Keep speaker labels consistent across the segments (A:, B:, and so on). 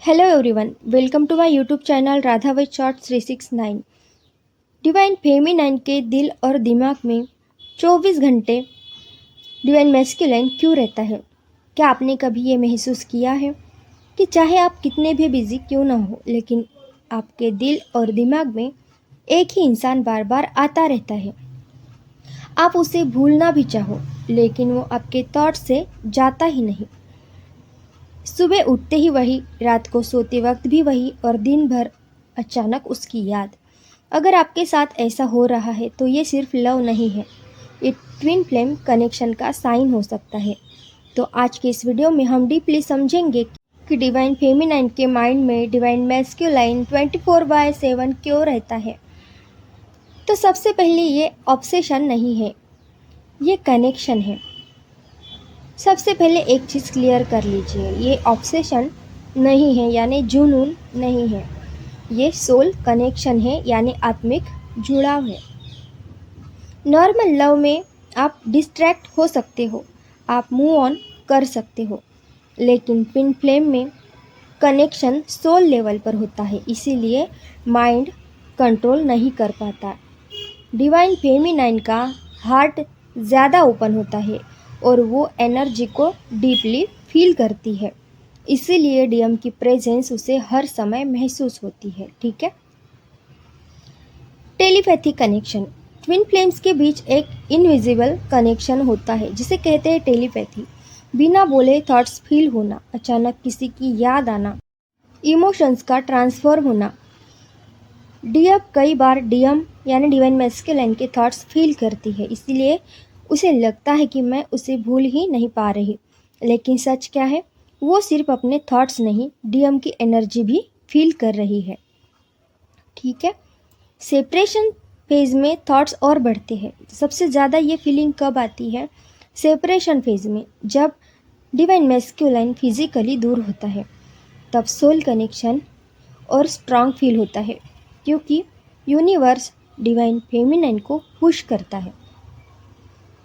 A: Hello everyone, welcome to my YouTube channel Radha with short 369। Divine feminine के दिल और दिमाग में 24 घंटे डिवाइन मैस्कुलाइन क्यों रहता है? क्या आपने कभी ये महसूस किया है कि चाहे आप कितने भी बिजी क्यों ना हो, लेकिन आपके दिल और दिमाग में एक ही इंसान बार बार आता रहता है। आप उसे भूलना भी चाहो, लेकिन वो आपके थॉट से जाता ही नहीं। सुबह उठते ही वही, रात को सोते वक्त भी वही, और दिन भर अचानक उसकी याद। अगर आपके साथ ऐसा हो रहा है तो ये सिर्फ लव नहीं है, ये ट्विन फ्लेम कनेक्शन का साइन हो सकता है। तो आज के इस वीडियो में हम डीपली समझेंगे कि डिवाइन फेमिनाइन के माइंड में डिवाइन मैस्कुलाइन 24/7 क्यों रहता है। तो सबसे पहले ये ऑब्सेशन नहीं है, ये कनेक्शन है। सबसे पहले एक चीज़ क्लियर कर लीजिए, ये ऑब्सेशन नहीं है यानी जुनून नहीं है, ये सोल कनेक्शन है यानी आत्मिक जुड़ाव है। नॉर्मल लव में आप डिस्ट्रैक्ट हो सकते हो, आप मूव ऑन कर सकते हो, लेकिन ट्विन फ्लेम में कनेक्शन सोल लेवल पर होता है, इसीलिए माइंड कंट्रोल नहीं कर पाता। डिवाइन फेमिनाइन का हार्ट ज़्यादा ओपन होता है और वो एनर्जी को डीपली फील करती है, इसीलिए डीएम की प्रेजेंस उसे हर समय महसूस होती है। ठीक है। टेलीपैथी कनेक्शन, ट्विन फ्लेम्स के बीच एक इनविजिबल कनेक्शन होता है जिसे कहते हैं टेलीपैथी। बिना बोले थॉट्स फील होना, अचानक किसी की याद आना, इमोशंस का ट्रांसफर होना। डीएम कई बार डीएम यानी डिवाइन मैस्कुलाइन के थॉट्स फील करती है, इसीलिए उसे लगता है कि मैं उसे भूल ही नहीं पा रही। लेकिन सच क्या है, वो सिर्फ अपने थॉट्स नहीं, डीएम की एनर्जी भी फील कर रही है। ठीक है। सेपरेशन फेज में थॉट्स और बढ़ते हैं। सबसे ज़्यादा ये फीलिंग कब आती है? सेपरेशन फेज में, जब डिवाइन मैस्कुलाइन फिजिकली दूर होता है, तब सोल कनेक्शन और स्ट्रांग फील होता है, क्योंकि यूनिवर्स डिवाइन फेमिनाइन को पुश करता है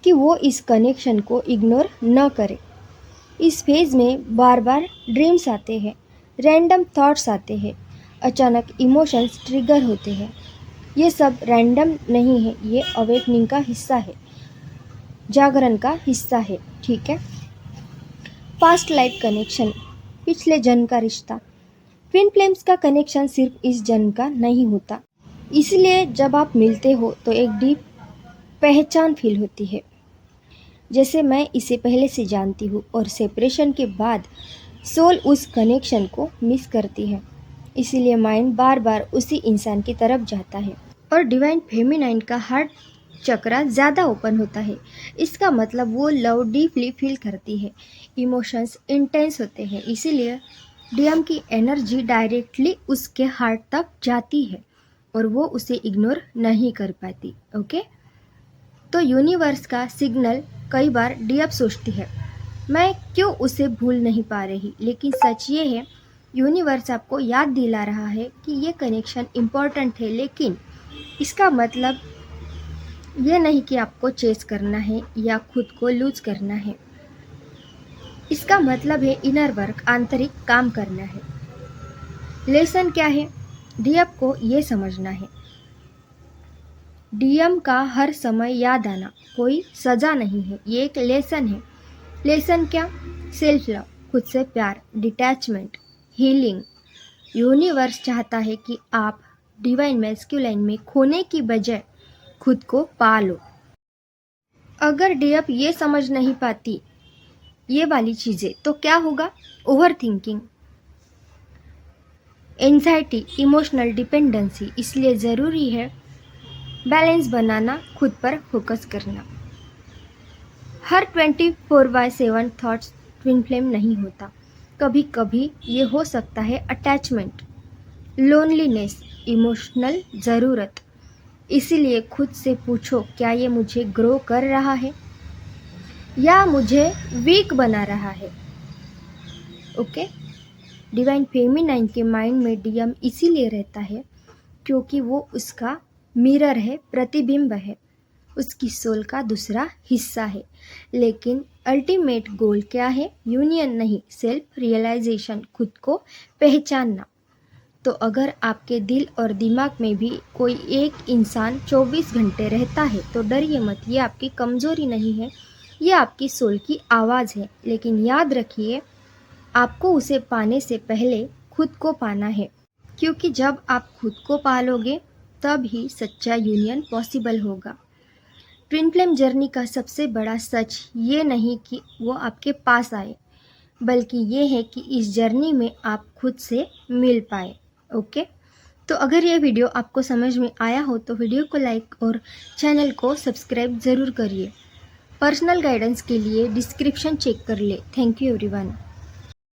A: कि वो इस कनेक्शन को इग्नोर न करे। इस फेज में बार बार ड्रीम्स आते हैं, रैंडम थॉट्स आते हैं, अचानक इमोशंस ट्रिगर होते हैं। ये सब रैंडम नहीं है, ये अवेकनिंग का हिस्सा है, जागरण का हिस्सा है। ठीक है। पास्ट लाइफ कनेक्शन, पिछले जन्म का रिश्ता। ट्विन फ्लेम्स का कनेक्शन सिर्फ इस जन्म का नहीं होता, इसलिए जब आप मिलते हो तो एक डीप पहचान फील होती है, जैसे मैं इसे पहले से जानती हूँ। और सेपरेशन के बाद सोल उस कनेक्शन को मिस करती है, इसीलिए माइंड बार बार उसी इंसान की तरफ जाता है। और डिवाइन फेमिनाइन का हार्ट चक्रा ज़्यादा ओपन होता है, इसका मतलब वो लव डीपली फील करती है, इमोशंस इंटेंस होते हैं, इसीलिए डीएम की एनर्जी डायरेक्टली उसके हार्ट तक जाती है और वो उसे इग्नोर नहीं कर पाती। ओके। तो यूनिवर्स का सिग्नल, कई बार डीएम सोचती है मैं क्यों उसे भूल नहीं पा रही, लेकिन सच ये है यूनिवर्स आपको याद दिला रहा है कि ये कनेक्शन इम्पॉर्टेंट है, लेकिन इसका मतलब ये नहीं कि आपको चेस करना है या खुद को लूज करना है। इसका मतलब है इनर वर्क, आंतरिक काम करना है। लेसन क्या है? डीएम को ये समझना है, डीएम का हर समय याद आना कोई सजा नहीं है, ये एक लेसन है। लेसन क्या? सेल्फ लव, खुद से प्यार, डिटैचमेंट, हीलिंग। यूनिवर्स चाहता है कि आप डिवाइन मैस्कुलाइन में खोने की बजाय खुद को पा लो। अगर डीएम ये समझ नहीं पाती ये वाली चीज़ें, तो क्या होगा? Over thinking, anxiety, emotional dependency. इसलिए ज़रूरी है बैलेंस बनाना, खुद पर फोकस करना। हर 24/7 थॉट्स ट्विन फ्लेम नहीं होता, कभी कभी ये हो सकता है अटैचमेंट, लोनलीनेस, इमोशनल ज़रूरत। इसीलिए खुद से पूछो, क्या ये मुझे ग्रो कर रहा है या मुझे वीक बना रहा है? ओके। डिवाइन फेमिनाइन के माइंड में डीएम इसीलिए रहता है क्योंकि वो उसका मिरर है, प्रतिबिंब है। उसकी सोल का दूसरा हिस्सा है। लेकिन अल्टीमेट गोल क्या है? यूनियन नहीं, सेल्फ रियलाइजेशन, खुद को पहचानना। तो अगर आपके दिल और दिमाग में भी कोई एक इंसान 24 घंटे रहता है तो डरिए मत, ये आपकी कमज़ोरी नहीं है, ये आपकी सोल की आवाज़ है। लेकिन याद रखिए, आपको उसे पाने से पहले खुद को पाना है, क्योंकि जब आप खुद को पालोगे तब ही सच्चा यूनियन पॉसिबल होगा। ट्विन फ्लेम जर्नी का सबसे बड़ा सच ये नहीं कि वो आपके पास आए, बल्कि ये है कि इस जर्नी में आप खुद से मिल पाए। ओके, तो अगर ये वीडियो आपको समझ में आया हो तो वीडियो को लाइक और चैनल को सब्सक्राइब ज़रूर करिए। पर्सनल गाइडेंस के लिए डिस्क्रिप्शन चेक कर ले। Thank you everyone.